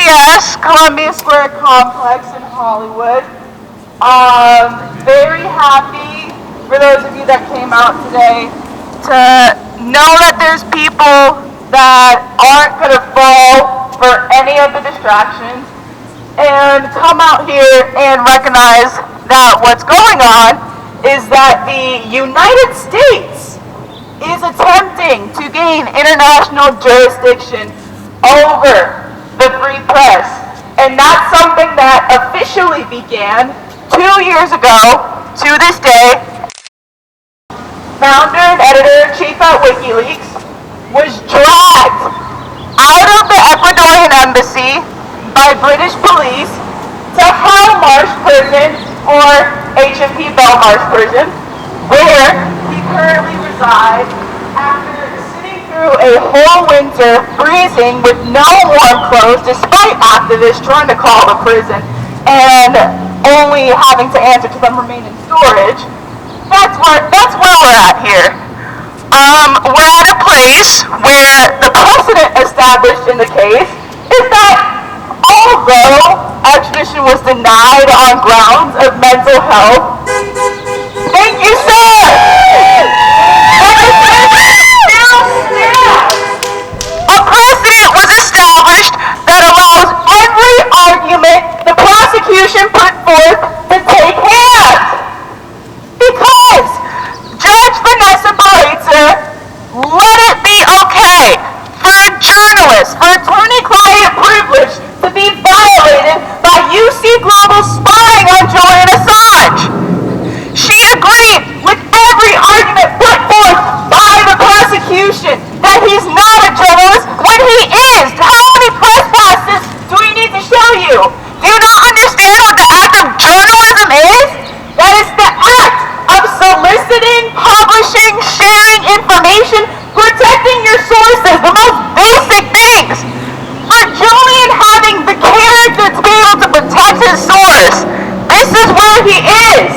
CBS, Columbia Square Complex in Hollywood. Very happy for those of you that came out today to know that there's people that aren't going to fall for any of the distractions and come out here and recognize that what's going on is that the United States is attempting to gain international jurisdiction over the free press. And that's something that officially began 2 years ago to this day. Founder and editor-in-chief at WikiLeaks was dragged out of the Ecuadorian embassy by British police to Belmarsh prison, or HMP Belmarsh prison, where he currently resides after sitting through a whole winter freezing with no warm clothes, despite activists trying to call the prison and only having to answer to them remain in storage. That's where we're at here. We're at a place where the precedent established in the case is that although extradition was denied on grounds of mental health, thank you, sir! A precedent was established that allows every argument the prosecution put forth to take hands. Because Judge Vanessa Baritza let it be okay for a journalist, for attorney-client privilege to be violated by UC Global spying on Julian Assange. She agreed with every argument put forth by the prosecution that he's not a journalist when he is. How many press passes do we need to show you? Do you not understand what the act of journalism is? That is the act of soliciting, publishing, sharing information, protecting your sources, the most basic things. For Julian having the character to be able to protect his source, this is where he is.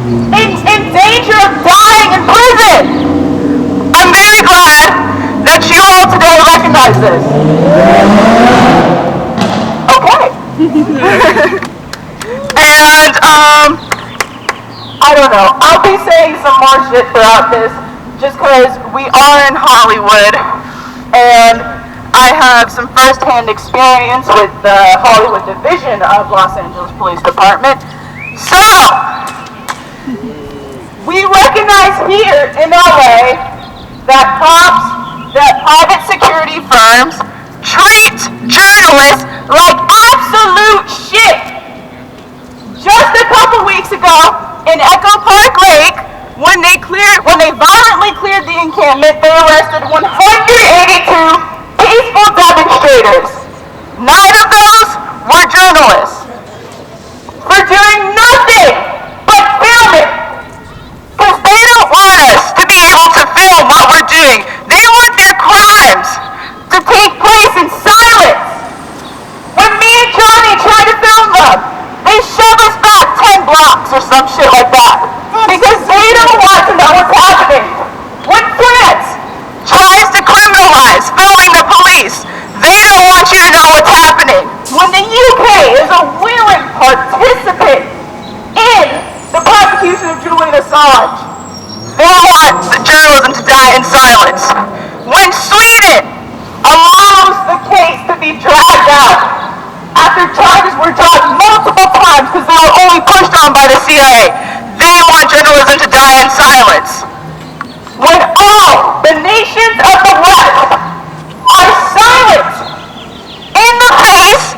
In danger of dying in prison. I'm very glad that you all today recognize this. Okay. And, I don't know. I'll be saying some more shit throughout this just because we are in Hollywood and I have some first-hand experience with the Hollywood division of Los Angeles Police Department. So, we recognize here in LA that cops, that private security firms treat journalists like absolute shit. Just a couple weeks ago in Echo Park Lake, when they violently cleared the encampment, they arrested 182 peaceful demonstrators. 9 of those were journalists for doing nothing but film it. Because they don't want us to be able to film what we're doing. They want their crimes to take place in silence. When me and Johnny try to film them, they shove us back 10 blocks or some shit like that. Because they don't want to know what's happening. When France tries to criminalize filming the police, they don't want you to know what's happening. When the UK is a willing participant in the prosecution of Julian Assange, they want the journalism to die in silence. When Sweden allows the case to be dragged out after charges were dropped multiple times because they were only pushed on by the CIA, they want journalism to die in silence. When all the nations of the West are silent in the face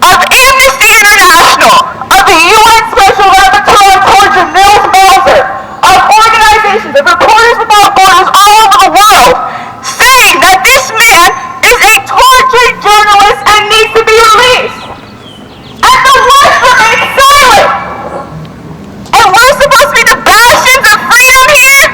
of Amnesty International, of the UN Special Rapporteur on Torture, Nils Melzer, of organizations, of Reporters Without Borders all over the world, saying that this man is a tortured journalist and needs to be released. And the West remains silent. And we're supposed to be the bastions of freedom here?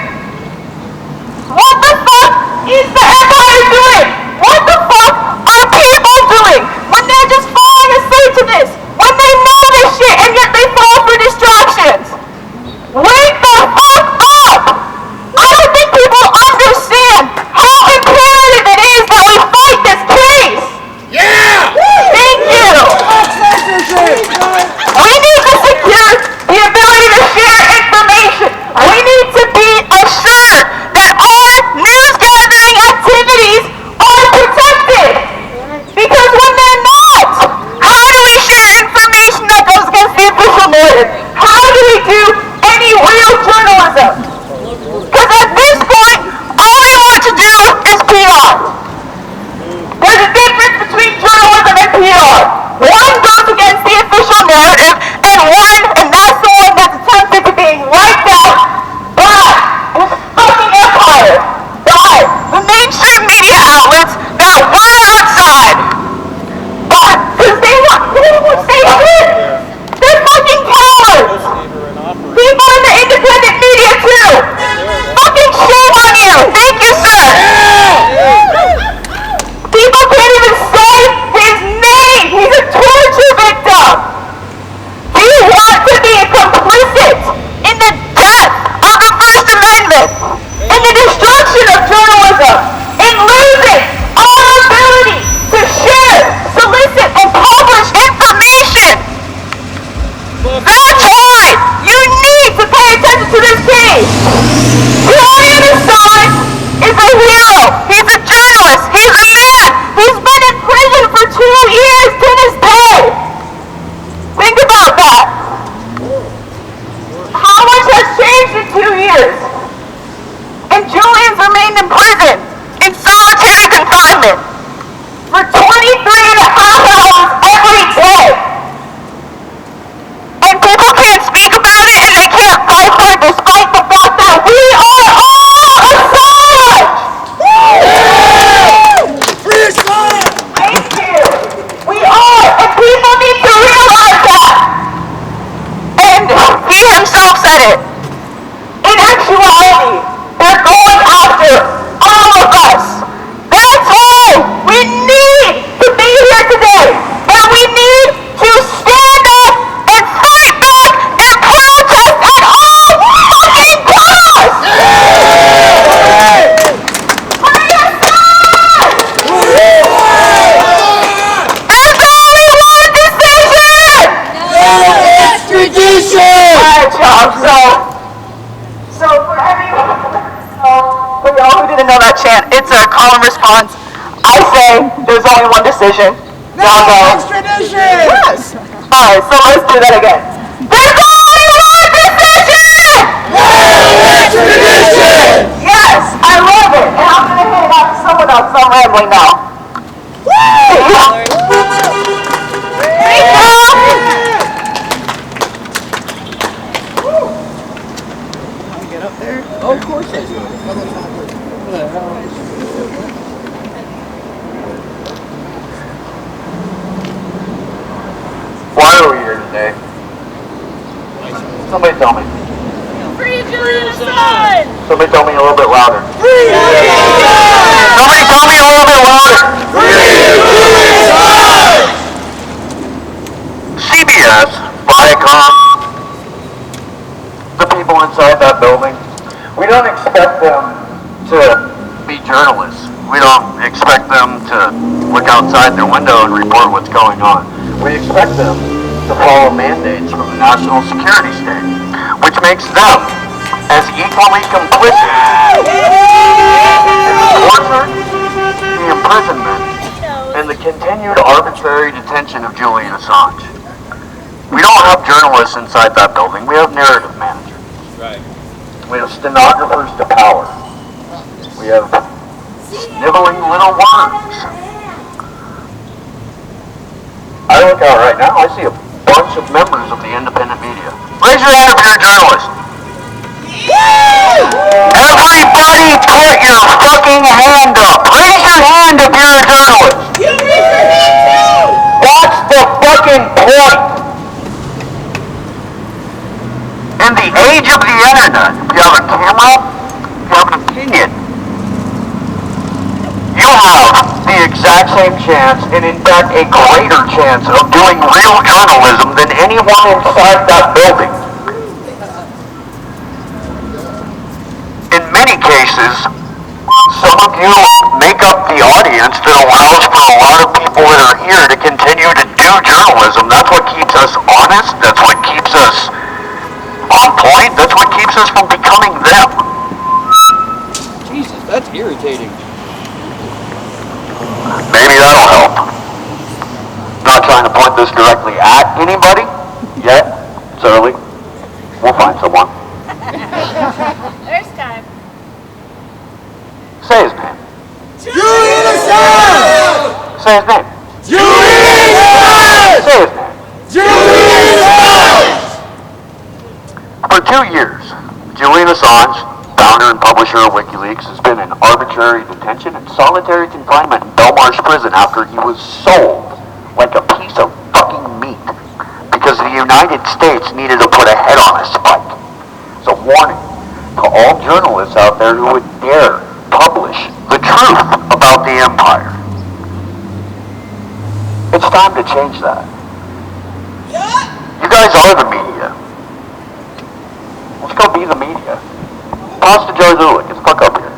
response. I say there's only one decision. No extradition! Yes! Alright, so let's do that again. There's only one decision! No extradition! Yes! I love it! And I'm gonna hand it out to someone else, so I'm rambling now. Get up there? Oh, of course I do. Why are we here today? Somebody tell me. Free Julian Assange! Somebody tell me a little bit louder. Free Julian Assange! Somebody tell me a little bit louder. Free Julian Assange! CBS, Viacom, the people inside that building, we don't expect them to be journalists. We don't expect them to look outside their window and report what's going on. We expect them to follow mandates from the national security state, which makes them as equally complicit in the torture, the imprisonment, and the continued arbitrary detention of Julian Assange. We don't have journalists inside that building. We have narrative managers. Right. We have stenographers to power. We have sniveling little worms. I look out right now, I see a bunch of members of the independent media. Raise your hand if you're a journalist. Everybody put your fucking hand up. Raise your hand if you're a journalist. You raise your hand too! That's the fucking point. In the age of the internet, if you have a camera, if you have an opinion, you have the exact same chance, and in fact a greater chance of doing real journalism than anyone inside that building. In many cases, some of you make up the audience that allows for a lot of people that are here to continue to do journalism. That's what keeps us honest. That's what keeps us on point. That's what keeps us from becoming them. Jesus, that's irritating. Maybe that'll help. Not trying to point this directly at anybody yet. It's early. We'll find someone. There's time. Say his name. Julian Assange! Say his name. Julian Assange! Say his name. Julian Assange! For 2 years, Julian Assange, founder and publisher of WikiLeaks, has been in arbitrary detention and solitary confinement in Belmarsh prison after he was sold like a piece of fucking meat because the United States needed to put a head on a spike. It's a warning to all journalists out there who would dare publish the truth about the empire. It's time to change that. You guys are the media. Let's go be the media. Pass to Jardula. Get the fuck up here.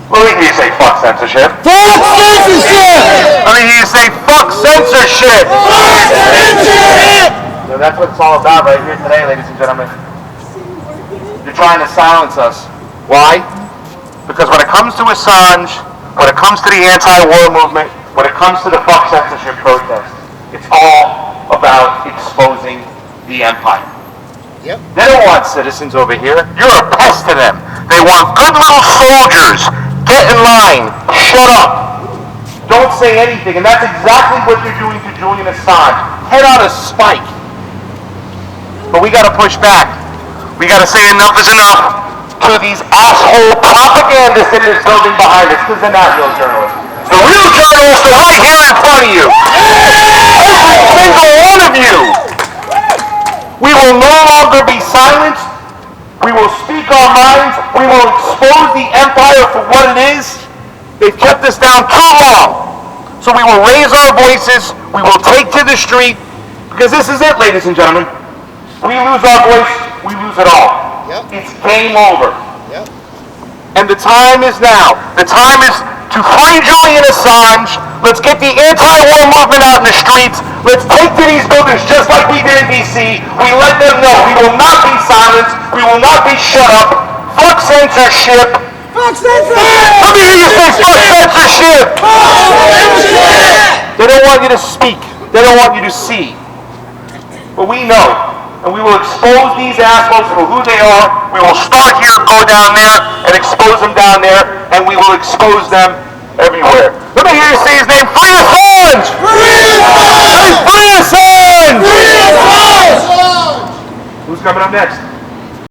Let me hear you say fuck censorship. Fuck censorship! Let me hear you say fuck censorship. Fuck censorship! So that's what it's all about right here today, ladies and gentlemen. You're trying to silence us. Why? Because when it comes to Assange, when it comes to the anti-war movement, when it comes to the fuck censorship protest, it's all about exposing the empire. Yep. They don't want citizens over here. You're a pest to them. They want good little soldiers. Get in line. Shut up. Don't say anything. And that's exactly what you're doing to Julian Assange. Head on a spike. But we gotta push back. We gotta say enough is enough to these asshole propagandists in this building behind us, because they're not real journalists. The real journalists are right here in front of you. Every single one of you. We will no longer be silenced. We will speak our minds. We will expose the empire for what it is. They've kept us down too long. So we will raise our voices. We will take to the street. Because this is it, ladies and gentlemen. We lose our voice, we lose it all. Yep. It's game over. Yep. And the time is now. The time is to free Julian Assange. Let's get the anti-war movement out in the streets. Let's take to these buildings just like we did in D.C. We let them know we will not be silenced. We will not be shut up. Fuck censorship. Fuck censorship! Let me hear you say fuck censorship. They don't want you to speak. They don't want you to see. But we know. And we will expose these assholes for who they are. We will start here, go down there, and expose them down there, and we will expose them everywhere. Let me hear you say his name. Free Assange! Free Assange! Free Assange! Free Assange! Who's coming up next?